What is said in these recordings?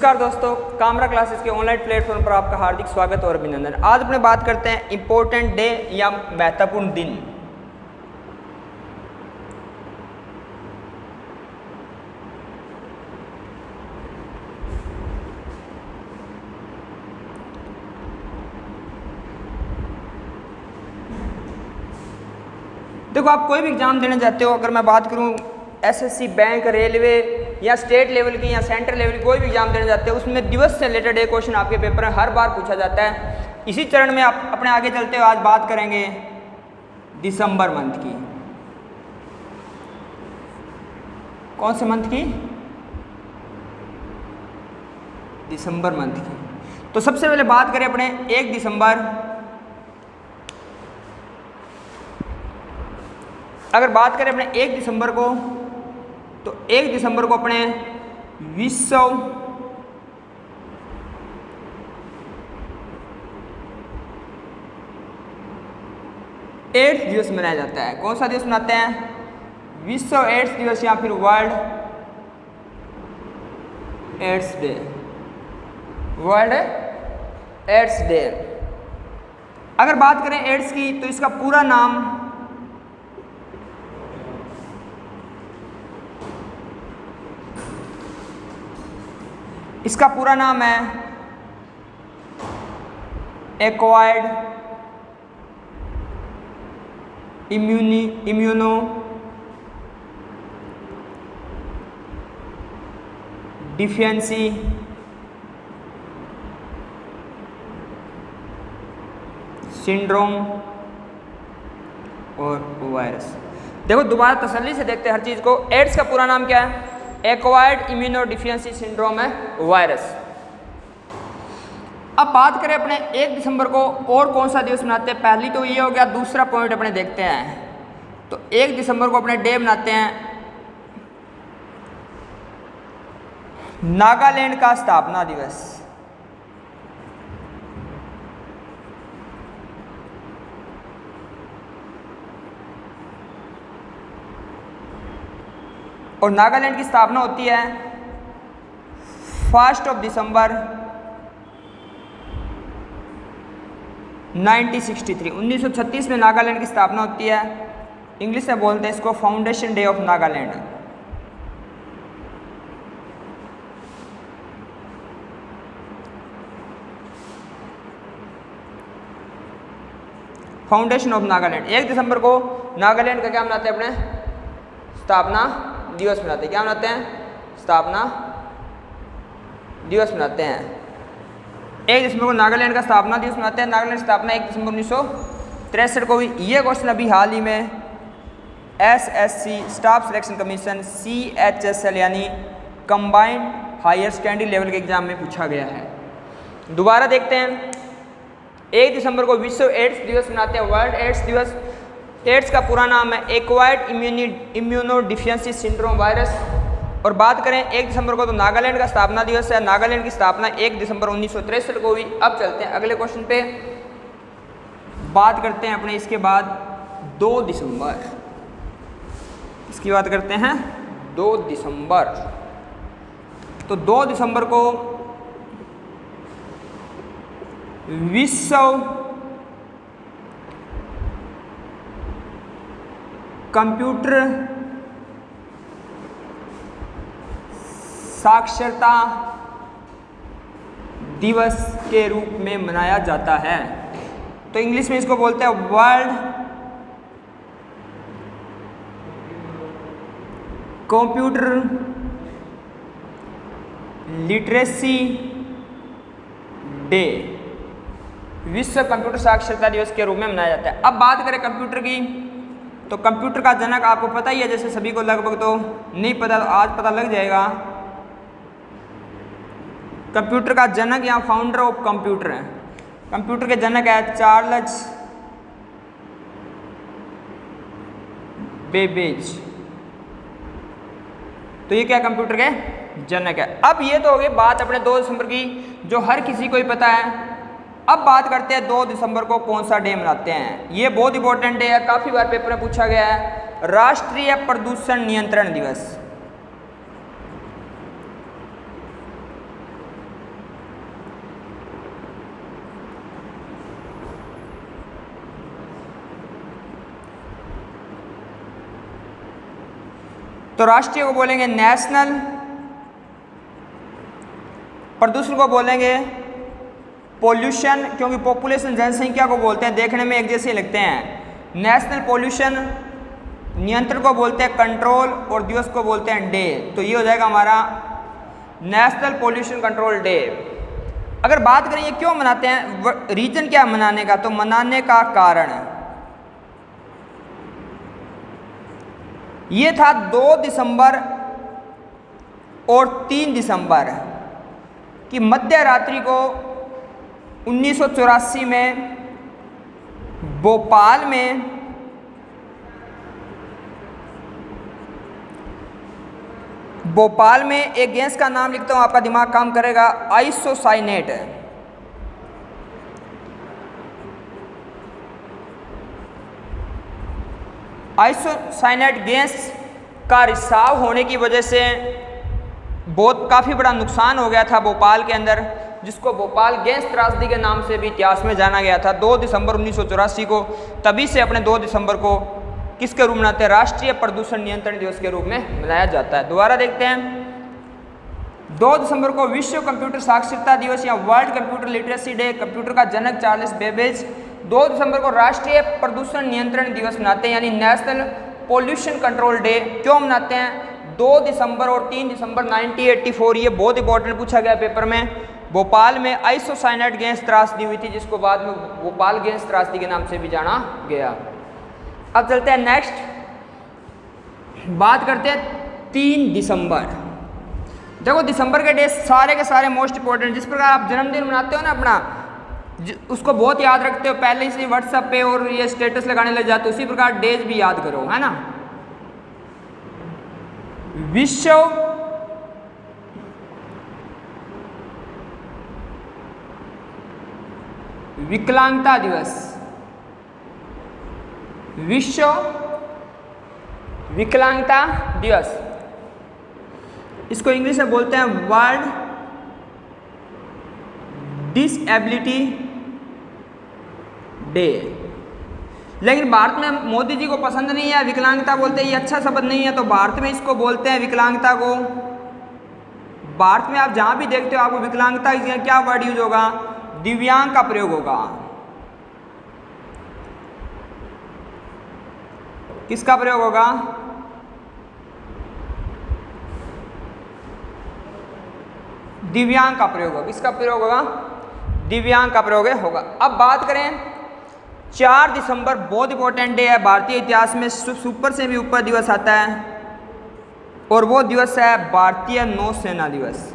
नमस्कार दोस्तों, कामरा क्लासेस के ऑनलाइन प्लेटफॉर्म पर आपका हार्दिक स्वागत और अभिनंदन। आज अपने बात करते हैं इम्पोर्टेंट डे या महत्वपूर्ण दिन। देखो, आप कोई भी एग्जाम देने जाते हो, अगर मैं बात करूं एसएससी, बैंक, रेलवे या स्टेट लेवल की या सेंट्रल लेवल की कोई भी एग्जाम देने जाते हो, उसमें दिवस से रिलेटेड एक क्वेश्चन आपके पेपर में हर बार पूछा जाता है। इसी चरण में आप अपने आगे चलते हुए आज बात करेंगे दिसंबर मंथ की। कौन से मंथ की? दिसंबर मंथ की। तो सबसे पहले बात करें अपने 1 दिसंबर। अगर बात करें अपने 1 दिसंबर को, तो 1 दिसंबर को अपने विश्व एड्स दिवस मनाया जाता है। कौन सा दिवस मनाते हैं? विश्व एड्स दिवस या फिर world AIDS day. World AIDS day. अगर बात करें एड्स की, तो इसका पूरा नाम है एक्वायर्ड इम्यूनो डिफिशिएंसी सिंड्रोम और वायरस। देखो, दोबारा तसल्ली से देखते हैं हर चीज को। एड्स का पूरा नाम क्या है? एक्वायर्ड इम्यूनो डिफिशिएंसी सिंड्रोम है, वायरस। अब बात करें अपने 1 दिसंबर को और कौन सा दिवस मनाते हैं। पहली तो ये हो गया, दूसरा पॉइंट अपने देखते हैं। तो 1 दिसंबर को अपने डे मनाते हैं नागालैंड का स्थापना दिवस। और नागालैंड की स्थापना होती है 1 दिसंबर 1963। 1936 में नागालैंड की स्थापना होती है। इंग्लिश में बोलते हैं इसको foundation day of Nagaland. Foundation of Nagaland. 1 दिसंबर को नागालैंड का क्या मनाते हैं? अपने स्थापना दिवस मनाते हैं। क्या मनाते हैं? स्थापना दिवस मनाते हैं। 1 दिसंबर को नागालैंड का स्थापना दिवस मनाते हैं। नागालैंड स्थापना 1 दिसंबर 1963 को हुई। ये क्वेश्चन अभी हाल ही में SSC staff selection commission CHSL यानी कंबाइंड हायर सेकेंडरी लेवल के एग्जाम में पूछा गया है। दोबारा देखते हैं। 1 दिसंबर को विश्व एड्स दिवस मनाते हैं, वर्ल्ड एड्स दिवस। एड्स का पूरा नाम है acquired immuno deficiency syndrome virus. और बात करें 1 दिसंबर को, तो नागालैंड का स्थापना दिवस है। नागालैंड की स्थापना 1 दिसंबर 1963 को हुई। अब चलते हैं अगले क्वेश्चन पे। बात करते हैं अपने इसके बाद 2 दिसंबर। इसकी बात करते हैं 2 दिसंबर। तो 2 दिसंबर को विश्व कंप्यूटर साक्षरता दिवस के रूप में मनाया जाता है। तो इंग्लिश में इसको बोलते हैं वर्ल्ड कंप्यूटर लिटरेसी डे। विश्व कंप्यूटर साक्षरता दिवस के रूप में मनाया जाता है। अब बात करें कंप्यूटर की, तो कंप्यूटर का जनक आपको पता ही है, जैसे सभी को लगभग तो नहीं पता, तो आज पता लग जाएगा। कंप्यूटर का जनक या फाउंडर ऑफ कंप्यूटर है, कंप्यूटर के जनक है चार्ल्स बेबेज। तो ये क्या कंप्यूटर के जनक है। अब ये तो हो गई बात अपने 2 दिसंबर की, जो हर किसी को ही पता है। अब बात करते हैं 2 दिसंबर को कौन सा डे मनाते हैं। ये बहुत इंपॉर्टेंट डे है, काफ़ी बार पेपर में पूछा गया है। राष्ट्रीय प्रदूषण नियंत्रण दिवस। तो राष्ट्रीय को बोलेंगे नेशनल, प्रदूषण को बोलेंगे पोल्यूशन, क्योंकि पॉपुलेशन जनसंख्या को बोलते हैं, देखने में एक जैसे लगते हैं। नेशनल पोल्यूशन नियंत्रण को बोलते हैं कंट्रोल, और दिवस को बोलते हैं डे। तो ये हो जाएगा हमारा नेशनल पोल्यूशन कंट्रोल डे। अगर बात करें ये क्यों मनाते हैं, रीजन क्या है मनाने का, तो मनाने का कारण ये था 2 दिसंबर और 3 दिसंबर की मध्य रात्रि को 1984 में भोपाल में एक गैस का नाम लिखता हूं, आपका दिमाग काम करेगा, आइसोसाइनेट। आइसोसाइनेट गैस का रिसाव होने की वजह से काफ़ी बड़ा नुकसान हो गया था भोपाल के अंदर, जिसको भोपाल गैस त्रासदी के नाम से भी इतिहास में जाना गया था। 2 दिसंबर 1984 को, तभी से अपने 2 दिसंबर को किसके रूप में मनाते हैं, राष्ट्रीय प्रदूषण नियंत्रण दिवस के रूप में मनाया जाता है। दोबारा देखते हैं, 2 दिसंबर को विश्व कंप्यूटर साक्षरता दिवस या world computer literacy day, computer का जनक चार्ल्स बेबेज। 2 दिसंबर को राष्ट्रीय प्रदूषण नियंत्रण दिवस मनाते हैं, यानी नेशनल पोल्यूशन कंट्रोल डे। क्यों मनाते हैं, 2 दिसंबर और 3 दिसंबर 1984, ये बहुत इंपॉर्टेंट पूछा गया पेपर में। भोपाल में आइसोसाइनेट गैस त्रासदी हुई थी, जिसको बाद में भोपाल गैस त्रासदी के नाम से भी जाना गया। अब चलते हैं नेक्स्ट, बात करते हैं 3 दिसंबर। देखो दिसंबर के डेज सारे के सारे मोस्ट इंपॉर्टेंट। जिस प्रकार आप जन्मदिन मनाते हो ना अपना, उसको बहुत याद रखते हो, पहले से व्हाट्सएप पे और ये स्टेटस लगाने लग जाते हो, उसी प्रकार डेज भी याद करो, है ना। विश्व विकलांगता दिवस, विश्व विकलांगता दिवस, इसको इंग्लिश में बोलते हैं वर्ल्ड डिसएबिलिटी डे। लेकिन भारत में मोदी जी को पसंद नहीं है, विकलांगता बोलते हैं, ये अच्छा शब्द नहीं है, तो भारत में इसको बोलते हैं विकलांगता को। भारत में आप जहां भी देखते हो आपको विकलांगता की जगह क्या वर्ड यूज होगा, दिव्यांग का प्रयोग होगा। किसका प्रयोग होगा, दिव्यांग का प्रयोग होगा। किसका प्रयोग होगा, दिव्यांग का प्रयोग होगा। अब बात करें 4 दिसंबर, बहुत इंपॉर्टेंट डे है भारतीय इतिहास में, सुपर से भी ऊपर दिवस आता है, और वो दिवस है भारतीय नौसेना दिवस।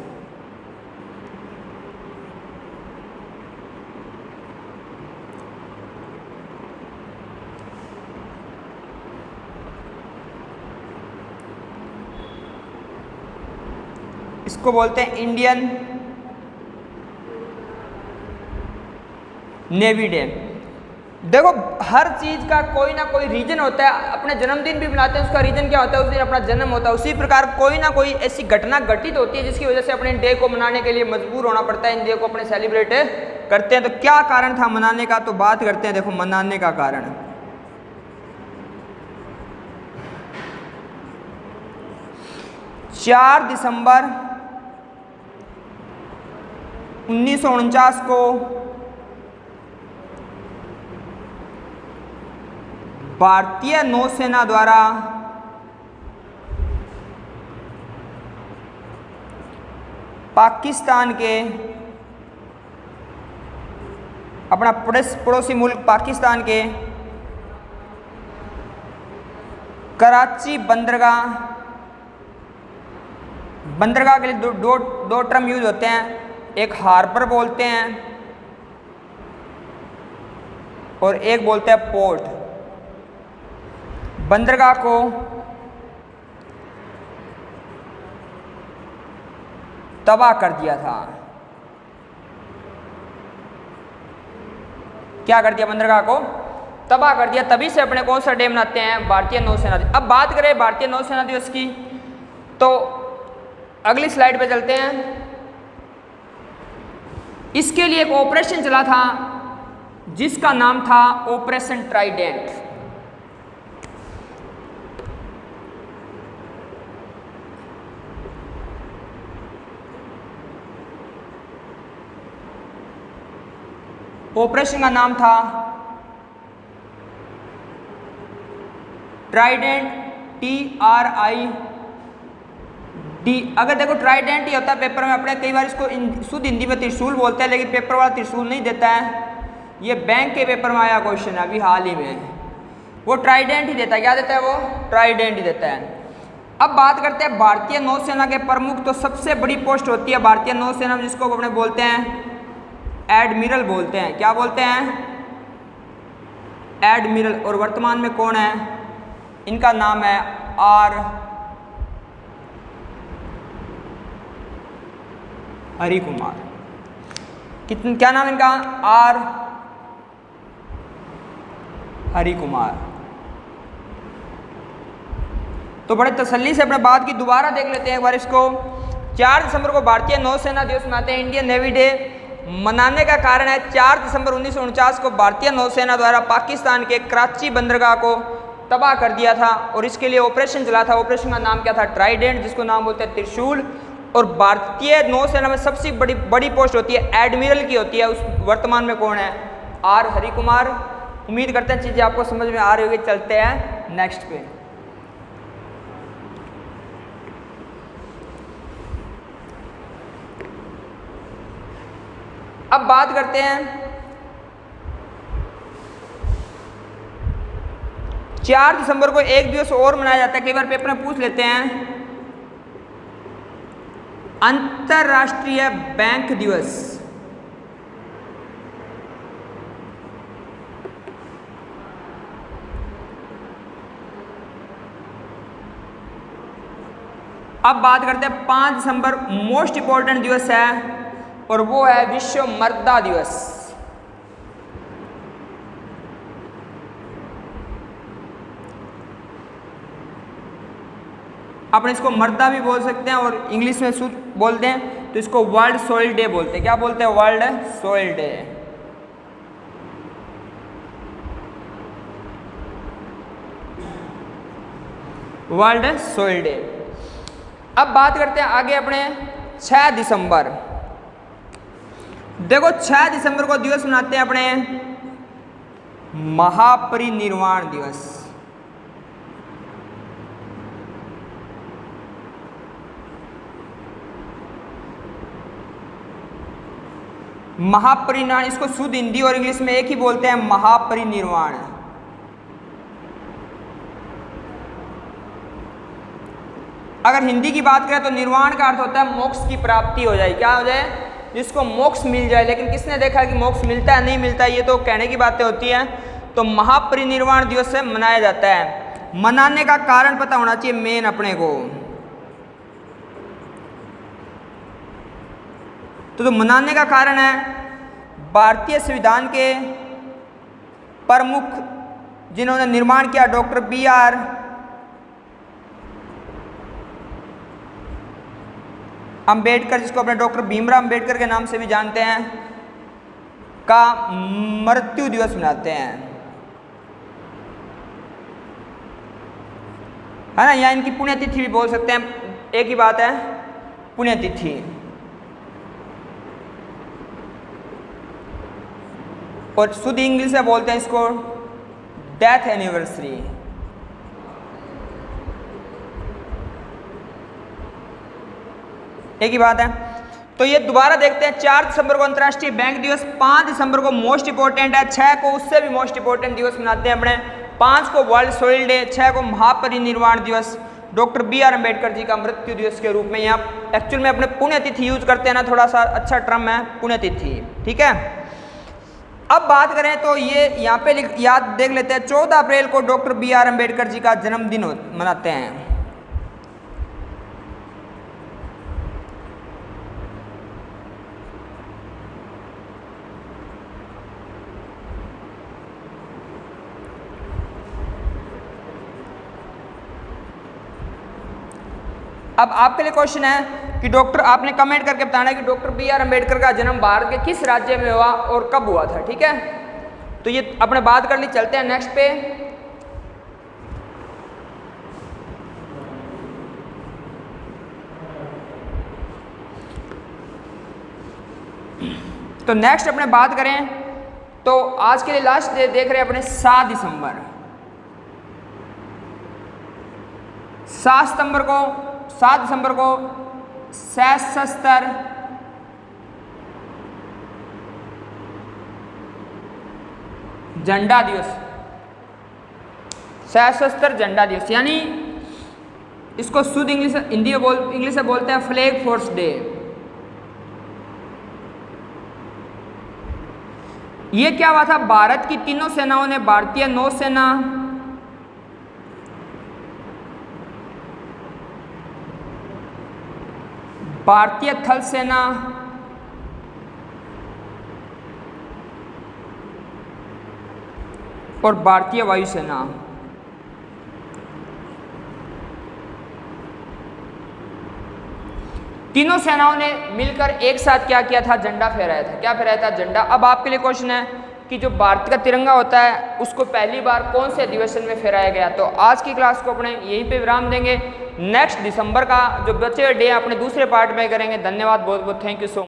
इसको बोलते हैं इंडियन नेवी डे। देखो हर चीज़ का कोई ना कोई रीजन होता है। अपने जन्मदिन भी मनाते हैं, उसका रीजन क्या होता है, उस दिन अपना जन्म होता है। उसी प्रकार कोई ना कोई ऐसी घटना घटित होती है जिसकी वजह से अपने डे को मनाने के लिए मजबूर होना पड़ता है, इन डे को अपने सेलिब्रेट करते हैं। तो क्या कारण था मनाने का, तो बात करते हैं। देखो मनाने का कारण, चार दिसंबर 1949 को भारतीय नौसेना द्वारा पाकिस्तान के, अपना पड़ोसी मुल्क पाकिस्तान के कराची बंदरगाह के लिए दो टर्म यूज होते हैं, एक हार्बर बोलते हैं और एक बोलते हैं पोर्ट। बंदरगाह को तबाह कर दिया था। क्या कर दिया, बंदरगाह को तबाह कर दिया। तभी से अपने कौन सा डे मनाते हैं, भारतीय नौसेना दिवस। अब बात करें भारतीय नौसेना दिवस की, तो अगली स्लाइड पे चलते हैं। इसके लिए एक ऑपरेशन चला था जिसका नाम था ऑपरेशन ट्राइडेंट। ऑपरेशन का नाम था ट्राइडेंट, TRID। अगर देखो ट्राइडेंट ही होता है पेपर में अपने, कई बार इसको शुद्ध हिंदी में त्रिशूल बोलते हैं, लेकिन पेपर वाला त्रिशूल नहीं देता है। ये बैंक के पेपर में आया क्वेश्चन है अभी हाल ही में, वो ट्राइडेंट ही देता है। क्या देता है वो? ट्राइडेंट ही देता है। अब बात करते हैं भारतीय नौसेना के प्रमुख। तो सबसे बड़ी पोस्ट होती है भारतीय नौसेना में, जिसको अपने बोलते हैं एडमिरल बोलते हैं। क्या बोलते हैं? एडमिरल। और वर्तमान में कौन है? इनका नाम है आर हरि कुमार। क्या नाम इनका? आर हरि कुमार। तो बड़े तसल्ली से अपने बात की दोबारा देख लेते हैं एक बार इसको। 4 दिसंबर को भारतीय नौसेना दिवस मनाते हैं, इंडियन नेवी डे। मनाने का कारण है 4 दिसंबर 1949 को भारतीय नौसेना द्वारा पाकिस्तान के कराची बंदरगाह को तबाह कर दिया था, और इसके लिए ऑपरेशन चला था। ऑपरेशन का नाम क्या था? ट्राइडेंट, जिसको नाम बोलते हैं त्रिशूल। और भारतीय नौसेना में सबसे बड़ी पोस्ट होती है एडमिरल की होती है। उस वर्तमान में कौन है? आर हरि कुमार। उम्मीद करते हैं चीज़ें आपको समझ में आ रही होगी। चलते हैं नेक्स्ट पे। अब बात करते हैं 4 दिसंबर को एक दिवस और मनाया जाता है, कई बार पेपर में पूछ लेते हैं, अंतर्राष्ट्रीय बैंक दिवस। अब बात करते हैं 5 दिसंबर मोस्ट इंपॉर्टेंट दिवस है, और वो है विश्व मर्दा दिवस। अपन इसको मर्दा भी बोल सकते हैं, और इंग्लिश में शुद्ध बोलते हैं तो इसको वर्ल्ड सॉइल डे बोलते हैं। क्या बोलते हैं? World soil day. World soil day. अब बात करते हैं आगे अपने 6 दिसंबर। देखो 6 दिसंबर को दिवस मनाते हैं अपने महापरिनिर्वाण दिवस। महापरिनिर्वाण, इसको शुद्ध हिंदी और इंग्लिश में एक ही बोलते हैं, महापरिनिर्वाण। अगर हिंदी की बात करें तो निर्वाण का अर्थ होता है मोक्ष की प्राप्ति हो जाए। क्या हो जाए? जिसको मोक्ष मिल जाए। लेकिन किसने देखा कि मोक्ष मिलता है नहीं मिलता है? ये तो कहने की बातें होती हैं। तो महापरिनिर्वाण दिवस से मनाया जाता है। मनाने का कारण पता होना चाहिए मेन अपने को। तो मनाने का कारण है भारतीय संविधान के प्रमुख जिन्होंने निर्माण किया, डॉक्टर BR अंबेडकर, जिसको अपने डॉक्टर भीमराव अंबेडकर के नाम से भी जानते हैं, का मृत्यु दिवस मनाते हैं, है ना। या इनकी पुण्यतिथि भी बोल सकते हैं, एक ही बात है, पुण्यतिथि। और शुद्ध इंग्लिश में बोलते हैं इसको डेथ एनिवर्सरी। एक ही बात है। तो ये दोबारा देखते हैं। 4 दिसंबर को अंतर्राष्ट्रीय बैंक दिवस, 5 दिसंबर को मोस्ट इंपोर्टेंट है, 6 को उससे भी मोस्ट इंपोर्टेंट दिवस मनाते हैं अपने, 5 को वर्ल्ड सोइल डे, 6 को महापरिनिर्वाण दिवस, डॉक्टर BR अंबेडकर जी का मृत्यु दिवस के रूप में। यहाँ एक्चुअल में अपने पुण्यतिथि यूज करते हैं ना, थोड़ा सा अच्छा टर्म है पुण्यतिथि, ठीक है। अब बात करें तो ये यहाँ पे याद देख लेते हैं, 14 अप्रैल को डॉक्टर BR अंबेडकर जी का जन्मदिन मनाते हैं। अब आपके लिए क्वेश्चन है कि डॉक्टर, आपने कमेंट करके बताना है कि डॉक्टर BR अंबेडकर का जन्म भारत के किस राज्य में हुआ और कब हुआ था, ठीक है। तो ये अपने बात कर ली। चलते हैं नेक्स्ट पे। तो नेक्स्ट अपने बात करें तो आज के लिए लास्ट देख रहे हैं अपने 7 दिसंबर। 7 दिसंबर को सशस्त्र झंडा दिवस, सशस्त्र झंडा दिवस, यानी इसको शुद्ध इंग्लिश इंग्लिश में बोलते हैं फ्लैग फोर्स डे। ये क्या हुआ था? भारत की तीनों सेनाओं ने, भारतीय नौसेना, भारतीय थल सेना, और भारतीय वायुसेना, तीनों सेनाओं ने मिलकर एक साथ क्या किया था? झंडा फहराया था। क्या फहराया था? झंडा। अब आपके लिए क्वेश्चन है कि जो भारत का तिरंगा होता है उसको पहली बार कौन से अधिवेशन में फहराया गया? तो आज की क्लास को अपने यहीं पे विराम देंगे। नेक्स्ट दिसंबर का जो बचे हुए डे अपने दूसरे पार्ट में करेंगे। धन्यवाद, बहुत बहुत थैंक यू सो मच।